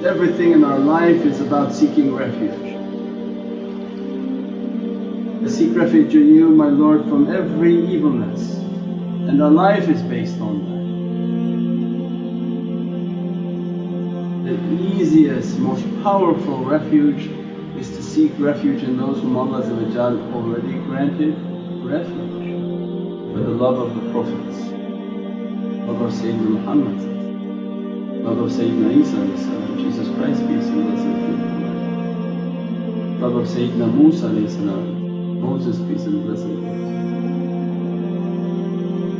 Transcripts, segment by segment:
everything in our life is about seeking refuge. I seek refuge in You, my Lord, from every evilness, and our life is based on that. The easiest, most powerful refuge is to seek refuge in those whom Allah already granted refuge, for the love of the Prophets, love of Sayyidina Muhammad, love of Sayyidina Isa, Jesus Christ, peace and blessings be upon him, love of Sayyidina Musa, Moses, peace and blessings be upon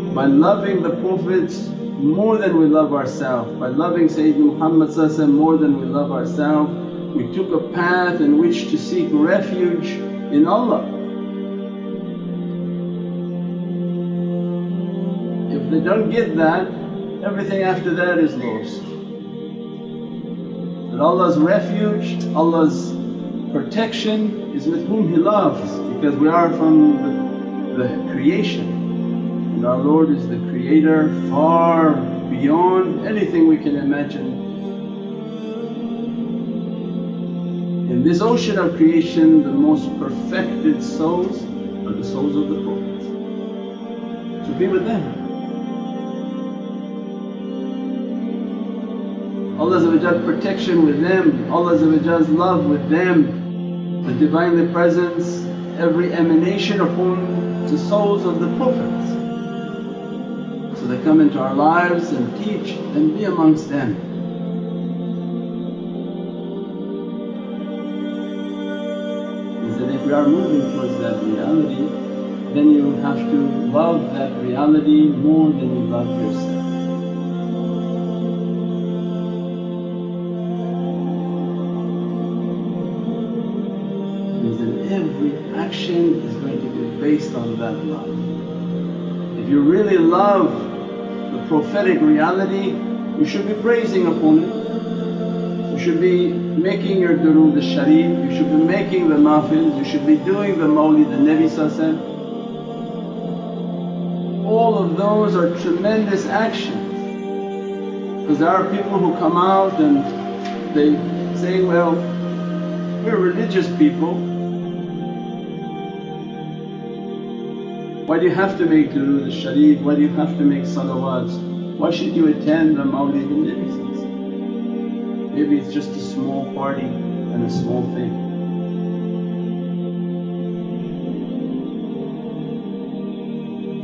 him. By loving the Prophets more than we love ourselves, by loving Sayyidina Muhammad more than we love ourselves, we took a path in which to seek refuge in Allah. If they don't get that, everything after that is lost. That Allah's refuge, Allah's protection is with whom He loves, because we are from the creation and our Lord is the Creator far beyond anything we can imagine. In this ocean of creation, the most perfected souls are the souls of the Prophets. So be with them. Allah's protection with them, Allah's love with them, the Divinely Presence, every emanation upon the souls of the Prophets. So they come into our lives and teach and be amongst them. Is that if we are moving towards that reality, then you have to love that reality more than you love yourself. Every action is going to be based on that love. If you really love the prophetic reality, you should be praising upon it, you should be making your durood al-sharif, you should be making the nafils, you should be doing the mawlid al-Nabi. All of those are tremendous actions, because there are people who come out and they say, well, we're religious people, why do you have to make durood al-sharif, why do you have to make salawats, why should you attend the mawlid al-Nabi? Maybe it's just a small party and a small thing.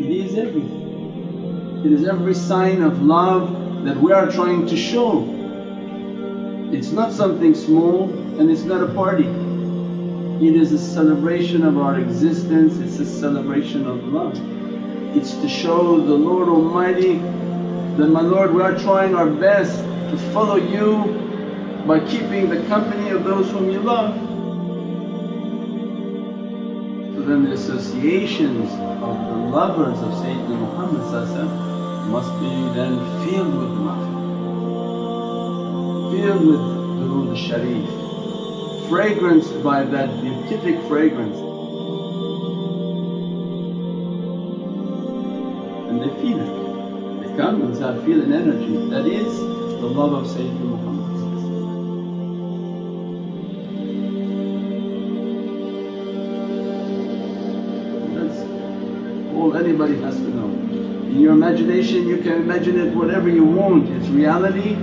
It is everything. It is every sign of love that we are trying to show. It's not something small and it's not a party. It is a celebration of our existence, it's a celebration of love. It's to show the Lord Almighty that, my Lord, we are trying our best to follow You by keeping the company of those whom You love. So then the associations of the lovers of Sayyidina Muhammad must be then filled with love, filled with durood al-sharif, fragranced by that beatific fragrance, and they feel it. They come and start feeling energy. That is the love of Sayyidina Muhammad. That's all anybody has to know. In your imagination you can imagine it whatever you want, its reality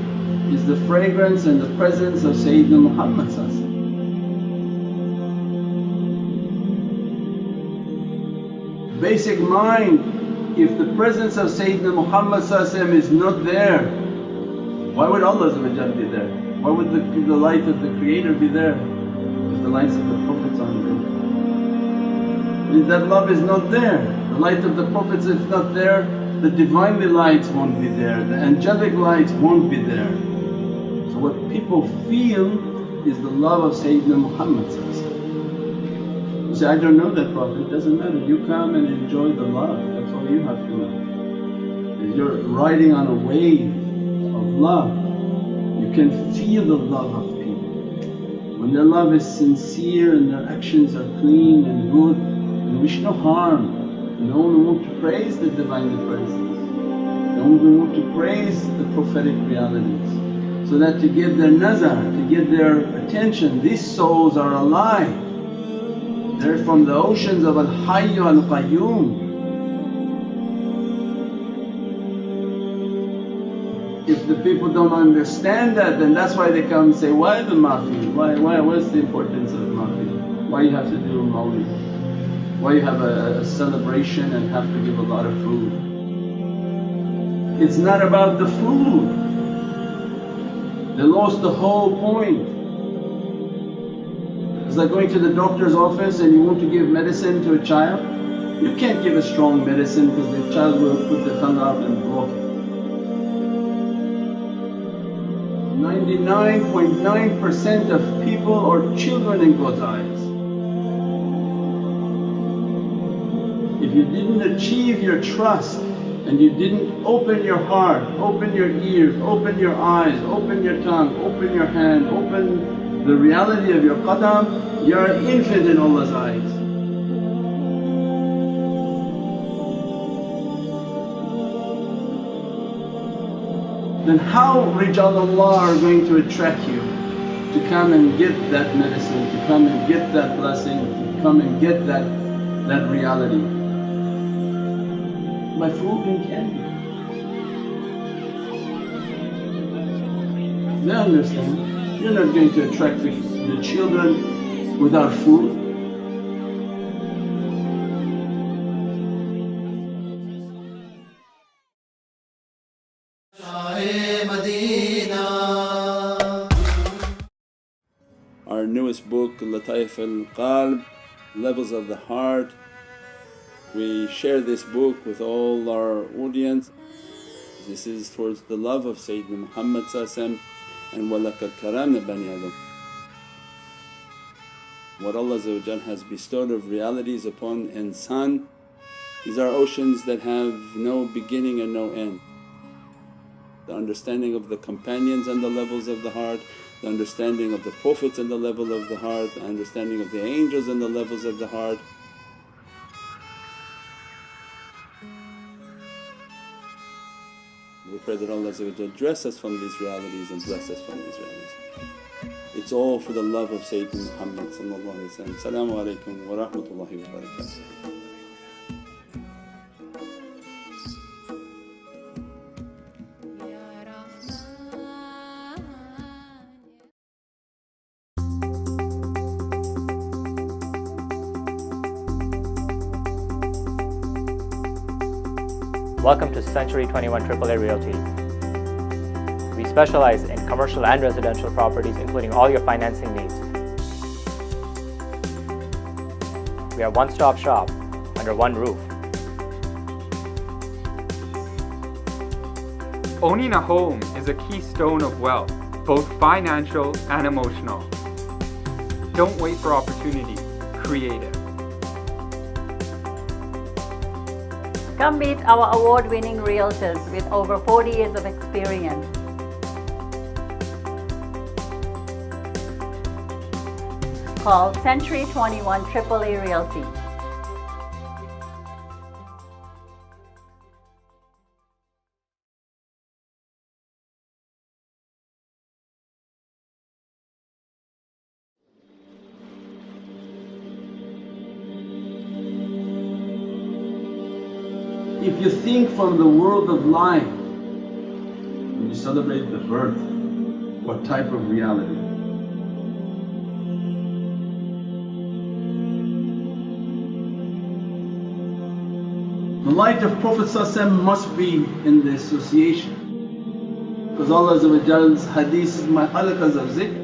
is the fragrance and the presence of Sayyidina Muhammad. Basic mind, if the presence of Sayyidina Muhammad is not there, why would Allah be there? Why would the light of the Creator be there if the lights of the Prophets aren't there? If that love is not there, the light of the Prophets is not there, the Divinely lights won't be there, the angelic lights won't be there. So what people feel is the love of Sayyidina Muhammad. You say, I don't know that Prophet, it doesn't matter, you come and enjoy the love, that's all you have to know. You're riding on a wave of love, you can feel the love of people. When their love is sincere and their actions are clean and good and wish no harm, and only want to praise the Divinely Presence, they only want to praise the prophetic realities. so that to get their nazar, to get their attention, these souls are alive. They're from the oceans of Al-Hayyu Al-Qayyum. If the people don't understand that, then that's why they come and say, why the mahfil? What's the importance of mahfil? Why you have to do a mawlid? Why you have a celebration and have to give a lot of food? It's not about the food. They lost the whole point. It's like going to the doctor's office and you want to give medicine to a child. You can't give a strong medicine because the child will put the tongue out and block it. 99.9% of people are children in God's eyes. If you didn't achieve your trust and you didn't open your heart, open your ears, open your eyes, open your tongue, open your hand, open the reality of your qadam, you're an infant in Allah's eyes. Then how Rijalullah are going to attract you to come and get that medicine, to come and get that blessing, to come and get that reality? By food and candy. They understand. You're not going to attract the children without food. Our newest book, Lataif al-Qalb, Levels of the Heart. We share this book with all our audience. This is towards the love of Sayyidina Muhammad and وَلَقَدْ كَرَمْنَا بَنِي Adam. What Allah has bestowed of realities upon insan, these are oceans that have no beginning and no end. The understanding of the companions and the levels of the heart, the understanding of the Prophets and the level of the heart, the understanding of the angels and the levels of the heart. We pray that Allah dress us from these realities and bless us from these realities. It's all for the love of Sayyidina Muhammad. As-salamu alaykum wa rahmatullahi wa barakatuh. Welcome to Century 21 AAA Realty. We specialize in commercial and residential properties, including all your financing needs. We are a one-stop shop under one roof. Owning a home is a keystone of wealth, both financial and emotional. Don't wait for opportunity, create it. Come meet our award-winning realtors with over 40 years of experience. Call Century 21 AAA Realty. If you think from the world of life, when you celebrate the birth, what type of reality? The light of Prophet must be in the association, because Allah's hadith is my halaqas of zikr.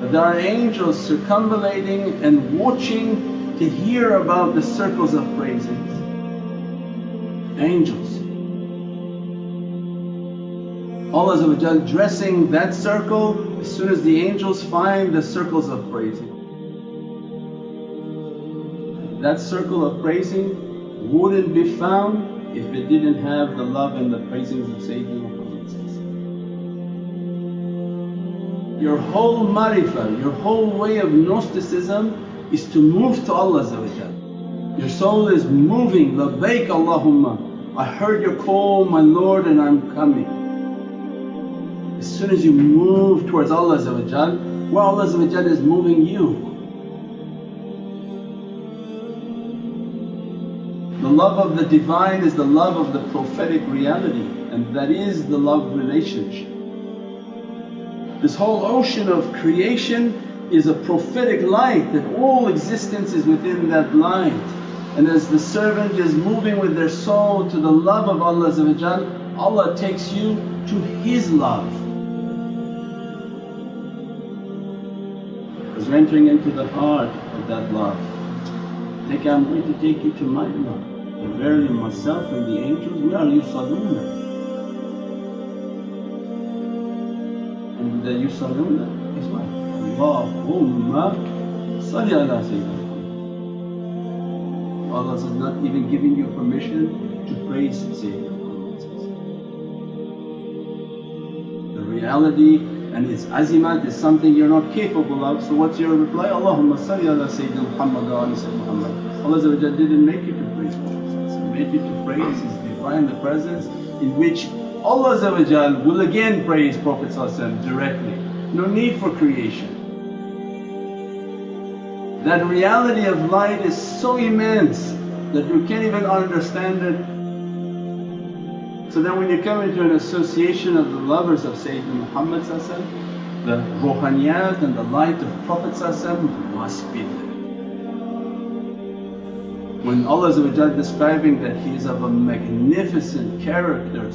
But there are angels circumambulating and watching to hear about the circles of praisings. Angels. Allah dressing that circle as soon as the angels find the circles of praising. That circle of praising wouldn't be found if it didn't have the love and the praisings of Sayyidina Muhammad. Your whole marifah, your whole way of Gnosticism is to move to Allah. Your soul is moving, labbaik Allahumma, I heard your call my Lord and I'm coming. As soon as you move towards Allah where Allah is moving you. The love of the Divine is the love of the prophetic reality, and that is the love relationship. This whole ocean of creation is a prophetic light, that all existence is within that light. And as the servant is moving with their soul to the love of Allah, Allah takes you to His love. Because we're entering into the heart of that love. I'm going to take you to my love. And verily myself and the angels, we are yusalluna. And the yusalluna is what? Allahumma salli ala Sayyidina. Allah is not even giving you permission to praise Sayyidina Muhammad. The reality and its azimat is something you're not capable of, so what's your reply? Allahumma salli ala Sayyidina Muhammad wa ala Sayyidina Muhammad. Allah didn't make you to praise Prophet, He made you to praise His Divine, the Presence, in which Allah will again praise Prophet directly. No need for creation. That reality of light is so immense that you can't even understand it. So then when you come into an association of the lovers of Sayyidina Muhammad, the ruhaniyat and the light of Prophet must be there. When Allah describing that He is of a magnificent character,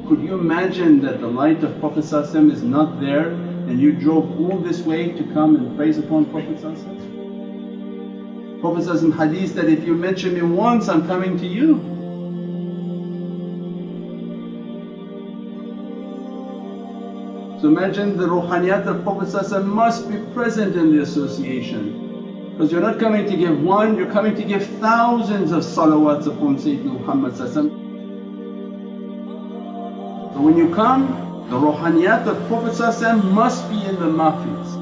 could you imagine that the light of Prophet is not there and you drove all this way to come and praise upon Prophet? Prophet in hadith that if you mention me once, I'm coming to you. So imagine the ruhaniyat of Prophet must be present in the association, because you're not coming to give one, you're coming to give thousands of salawats upon Sayyidina Muhammad. So when you come, the ruhaniyat of Prophet must be in the mahfils,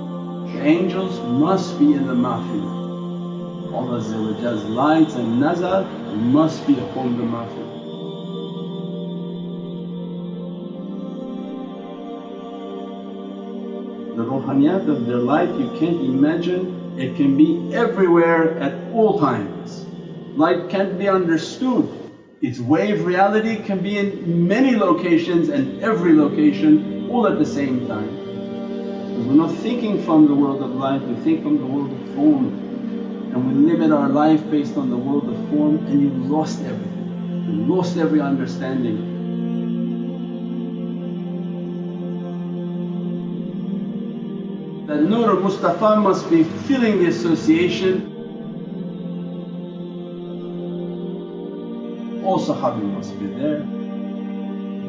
the angels must be in the mahfil. Allah's lights and nazar must be upon the mahfil. The ruhaniyat of their light you can't imagine, it can be everywhere at all times. Light can't be understood, its wave reality can be in many locations and every location all at the same time. Because we're not thinking from the world of light, we think from the world of form, and we limit our life based on the world of form, and you've lost everything, you've lost every understanding. That Nur al-Mustafa must be filling the association. All Sahabi must be there.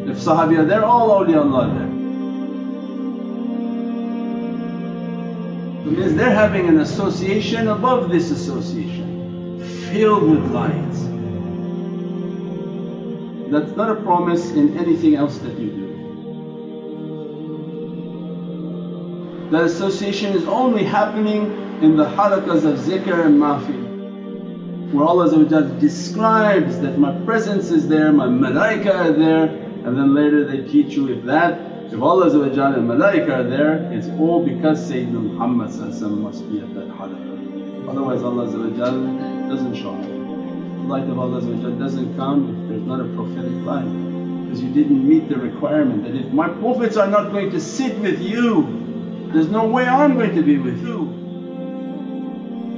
If Sahabi are there, all awliyaullah are there. It means they're having an association above this association, filled with light. That's not a promise in anything else that you do. That association is only happening in the halaqas of zikr and mahfil, where Allah describes that my presence is there, my malaika are there, and then later they teach you if Allah and malaika are there, it's all because Sayyidina Muhammad must be at that halaqah. Otherwise Allah doesn't show up. The light of Allah doesn't come if there's not a prophetic light, because you didn't meet the requirement that if my prophets are not going to sit with you, there's no way I'm going to be with you.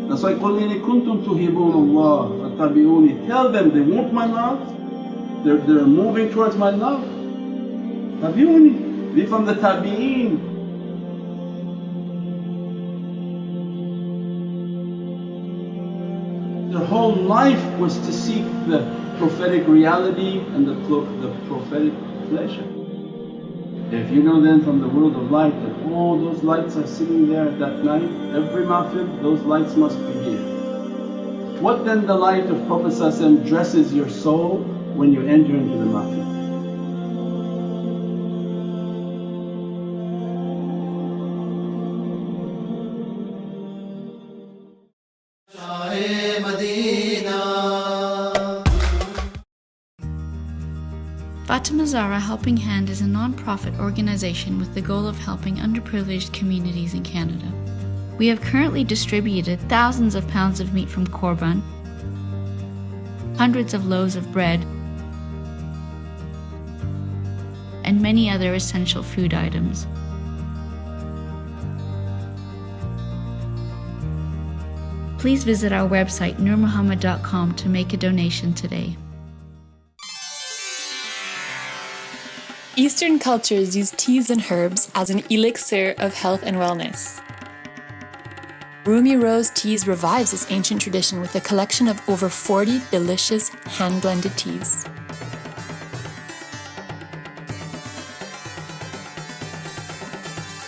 That's why قُلْ إِن كُنْتُمْ تُحِبُّونَ اللَّهَ فَاتَّبِعُونِي. Tell them they want my love, they're moving towards my love. Tabi'uni, be from the tabi'een. Their whole life was to seek the prophetic reality and the prophetic pleasure. If you know then from the world of light that all those lights are sitting there at that night, every mahfil, those lights must be here. What then the light of Prophet dresses your soul when you enter into the mahfil? Fatima Zahra Helping Hand is a non-profit organization with the goal of helping underprivileged communities in Canada. We have currently distributed thousands of pounds of meat from Korban, hundreds of loaves of bread, and many other essential food items. Please visit our website nurmuhammad.com to make a donation today. Eastern cultures use teas and herbs as an elixir of health and wellness. Rumi Rose Teas revives this ancient tradition with a collection of over 40 delicious hand-blended teas.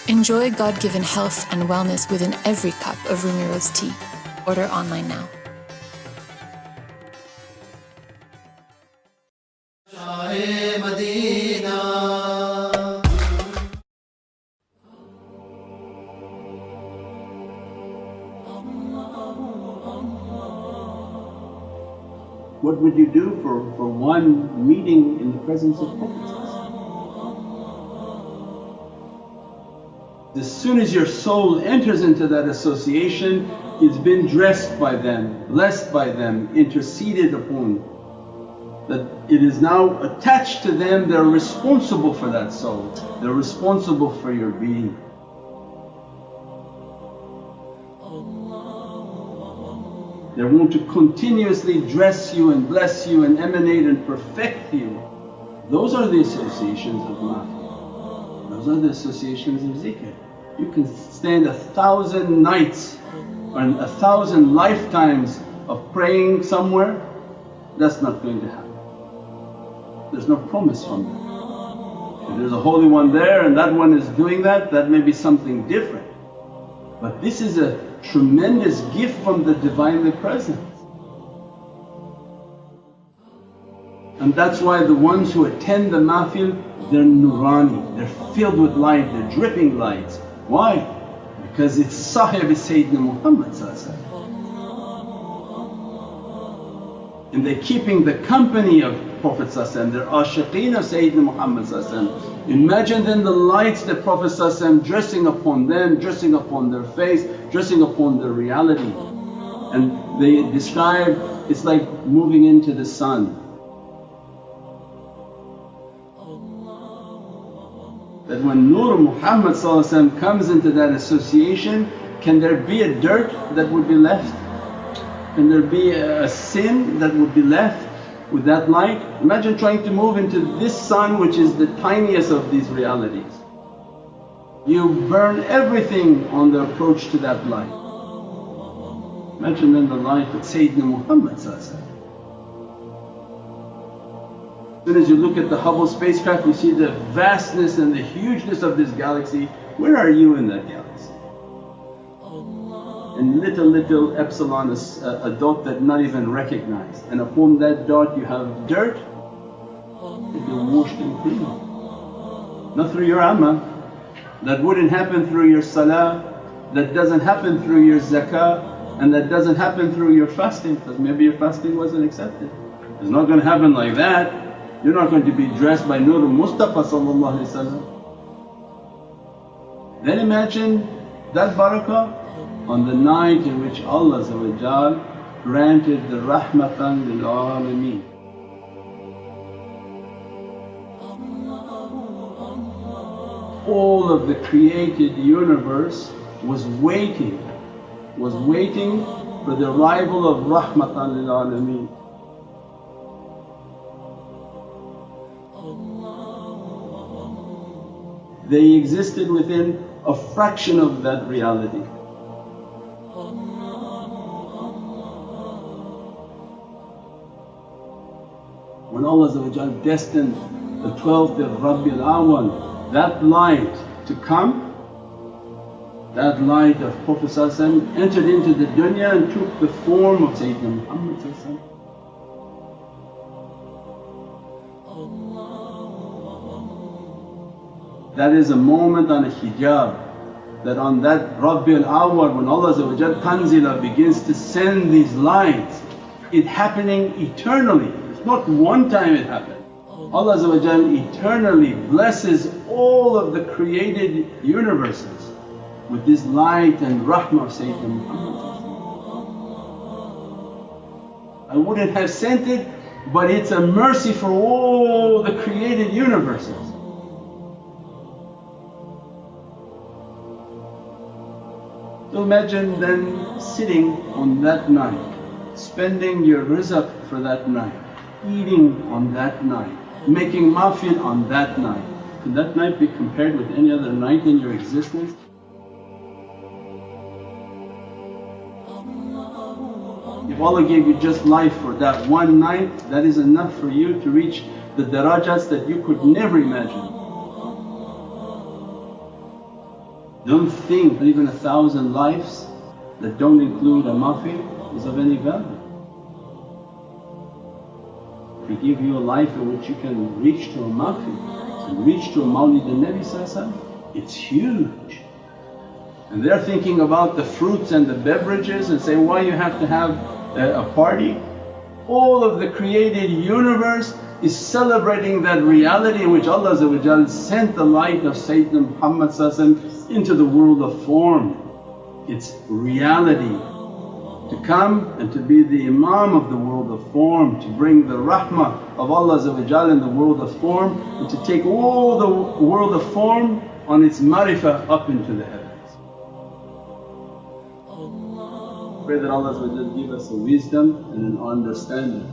Enjoy God-given health and wellness within every cup of Rumi Rose tea. Order online now. What would you do for one meeting in the presence of Prophet? As soon as your soul enters into that association, it's been dressed by them, blessed by them, interceded upon. That it is now attached to them, they're responsible for that soul, they're responsible for your being. They want to continuously dress you and bless you and emanate and perfect you. Those are the associations of mahfil, those are the associations of zikr. You can stand 1,000 nights and 1,000 lifetimes of praying somewhere, that's not going to happen. There's no promise from that. If there's a holy one there and that one is doing that, that may be something different. But this is a tremendous gift from the Divinely Presence. And that's why the ones who attend the mahfil, they're nurani, they're filled with light, they're dripping lights. Why? Because it's Sahib Sayyidina Muhammad. And they're keeping the company of Prophet, they're ashiqeen of Sayyidina Muhammad. Imagine then the lights that Prophet dressing upon them, dressing upon their face, dressing upon their reality. And they describe it's like moving into the sun. That when Nur Muhammad comes into that association, can there be a dirt that would be left? Can there be a sin that would be left with that light? Imagine trying to move into this sun which is the tiniest of these realities. You burn everything on the approach to that light. Imagine then the light of Sayyidina Muhammad. As soon as you look at the Hubble spacecraft, you see the vastness and the hugeness of this galaxy. Where are you in that galaxy? And little epsilon is a dot that not even recognized, and upon that dot you have dirt, you've been washed and clean. Not through your amal, that wouldn't happen through your salah, that doesn't happen through your zakah, and that doesn't happen through your fasting, because maybe your fasting wasn't accepted. It's not going to happen like that. You're not going to be dressed by Nur al-Mustafa. Then imagine that barakah on the night in which Allah granted the rahmatan lil alameen. All of the created universe was waiting for the arrival of rahmatan lil alameen. They existed within a fraction of that reality. When Allah destined the 12th of Rabiul Awwal, that light to come, that light of Prophet entered into the dunya and took the form of Sayyidina Muhammad. That is a moment on a hijab, that on that Rabiul Awwal when Allah Tanzila begins to send these lights, it happening eternally. It's not one time it happened. Allah eternally blesses all of the created universes with this light and rahmah of Sayyidina Muhammad. I wouldn't have sent it, but it's a mercy for all the created universes. So imagine then sitting on that night, spending your rizq for that night, eating on that night, making mahfil on that night. Could that night be compared with any other night in your existence? If Allah gave you just life for that one night, that is enough for you to reach the darajats that you could never imagine. Don't think that even 1,000 lives that don't include a mahfil is of any value. If He give you a life in which you can reach to a mahfil and reach to a Mawlid an-Nabi, it's huge. And they're thinking about the fruits and the beverages and say, why you have to have a party? All of the created universe is celebrating that reality in which Allah sent the light of Sayyidina Muhammad into the world of form. It's reality to come and to be the Imam of the world of form, to bring the rahmah of Allah in the world of form, and to take all the world of form on its marifah up into the heavens. Pray that Allah give us a wisdom and an understanding.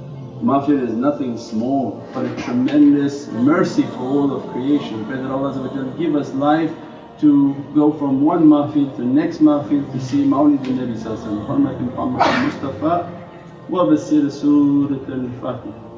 Mahfil is nothing small but a tremendous mercy for all of creation. Pray that Allah give us life to go from one mahfil to next mahfil to see Mawlid an-Nabi Hurmat Muhammad Mustafa wa basir Surat al-Fatiha.